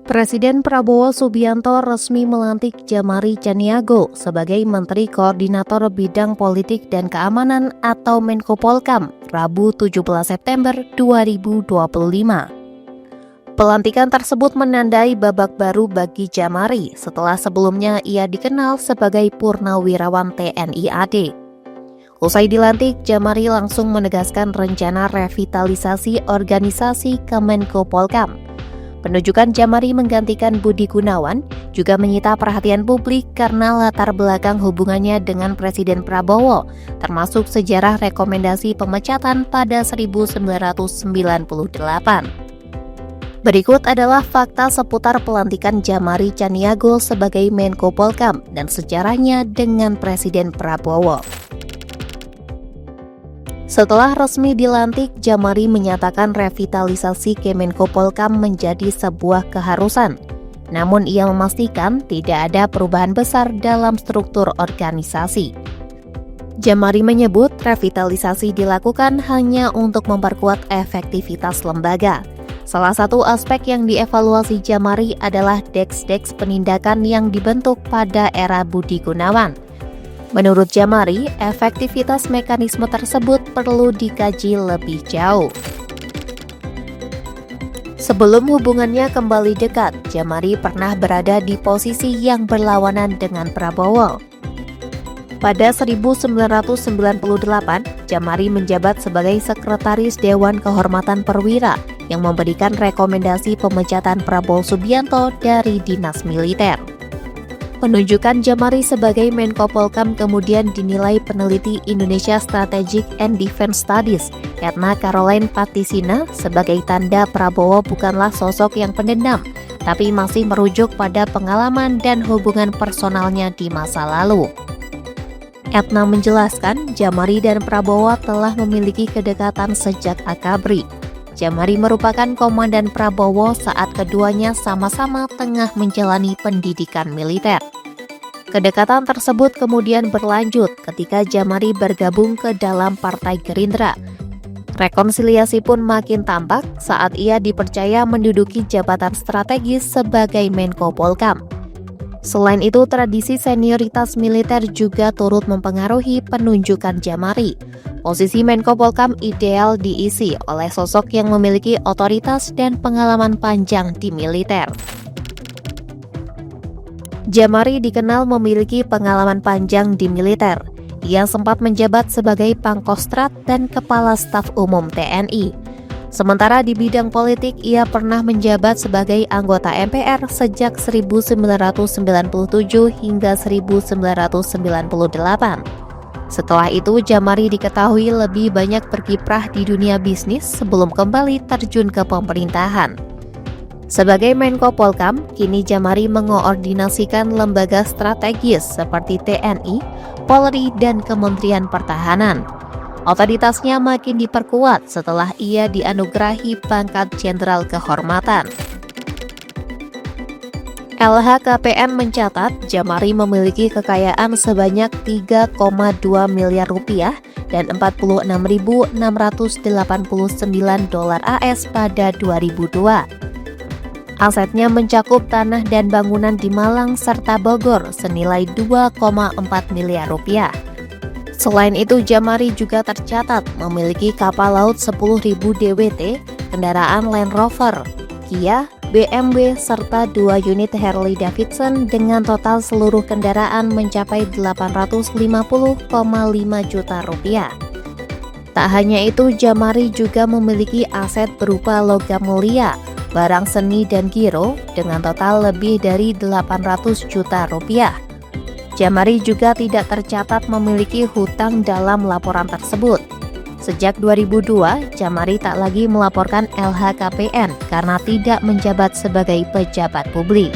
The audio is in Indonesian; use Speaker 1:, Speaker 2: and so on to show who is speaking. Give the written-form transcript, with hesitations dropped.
Speaker 1: Presiden Prabowo Subianto resmi melantik Djamari Caniago sebagai Menteri Koordinator Bidang Politik dan Keamanan atau Menko Polkam, Rabu 17 September 2025. Pelantikan tersebut menandai babak baru bagi Djamari setelah sebelumnya ia dikenal sebagai Purnawirawan TNI AD. Usai dilantik, Djamari langsung menegaskan rencana revitalisasi organisasi Kemenko Polkam. Penunjukan Djamari menggantikan Budi Gunawan juga menyita perhatian publik karena latar belakang hubungannya dengan Presiden Prabowo, termasuk sejarah rekomendasi pemecatan pada 1998. Berikut adalah fakta seputar pelantikan Djamari Caniago sebagai Menko Polkam dan sejarahnya dengan Presiden Prabowo. Setelah resmi dilantik, Djamari menyatakan revitalisasi Kemenko Polkam menjadi sebuah keharusan. Namun ia memastikan tidak ada perubahan besar dalam struktur organisasi. Djamari menyebut revitalisasi dilakukan hanya untuk memperkuat efektivitas lembaga. Salah satu aspek yang dievaluasi Djamari adalah deks-deks penindakan yang dibentuk pada era Budi Gunawan. Menurut Djamari, efektivitas mekanisme tersebut perlu dikaji lebih jauh. Sebelum hubungannya kembali dekat, Djamari pernah berada di posisi yang berlawanan dengan Prabowo. Pada 1998, Djamari menjabat sebagai Sekretaris Dewan Kehormatan Perwira yang memberikan rekomendasi pemecatan Prabowo Subianto dari dinas militer. Penunjukan Djamari sebagai Menko Polkam kemudian dinilai peneliti Indonesia Strategic and Defense Studies, Etna Caroline Patisina, sebagai tanda Prabowo bukanlah sosok yang pendendam, tapi masih merujuk pada pengalaman dan hubungan personalnya di masa lalu. Etna menjelaskan, Djamari dan Prabowo telah memiliki kedekatan sejak Akabri. Djamari merupakan komandan Prabowo saat keduanya sama-sama tengah menjalani pendidikan militer. Kedekatan tersebut kemudian berlanjut ketika Djamari bergabung ke dalam Partai Gerindra. Rekonsiliasi pun makin tampak saat ia dipercaya menduduki jabatan strategis sebagai Menko Polkam. Selain itu, tradisi senioritas militer juga turut mempengaruhi penunjukan Djamari. Posisi Menko Polkam ideal diisi oleh sosok yang memiliki otoritas dan pengalaman panjang di militer. Djamari dikenal memiliki pengalaman panjang di militer. Ia sempat menjabat sebagai Pangkostrat dan Kepala Staf Umum TNI. Sementara di bidang politik, ia pernah menjabat sebagai anggota MPR sejak 1997 hingga 1998. Setelah itu, Djamari diketahui lebih banyak berkiprah di dunia bisnis sebelum kembali terjun ke pemerintahan. Sebagai Menko Polkam, kini Djamari mengoordinasikan lembaga strategis seperti TNI, Polri, dan Kementerian Pertahanan. Otoritasnya makin diperkuat setelah ia dianugerahi pangkat Jenderal Kehormatan. LHKPN mencatat Djamari memiliki kekayaan sebanyak 3,2 miliar rupiah dan 46.689 dolar AS pada 2002. Asetnya mencakup tanah dan bangunan di Malang serta Bogor senilai 2,4 miliar rupiah. Selain itu, Djamari juga tercatat memiliki kapal laut 10.000 DWT, kendaraan Land Rover, Kia, BMW, serta 2 unit Harley Davidson dengan total seluruh kendaraan mencapai 850,5 juta rupiah. Tak hanya itu, Djamari juga memiliki aset berupa logam mulia, barang seni dan giro dengan total lebih dari 800 juta rupiah. Djamari juga tidak tercatat memiliki hutang dalam laporan tersebut. Sejak 2002, Djamari tak lagi melaporkan LHKPN karena tidak menjabat sebagai pejabat publik.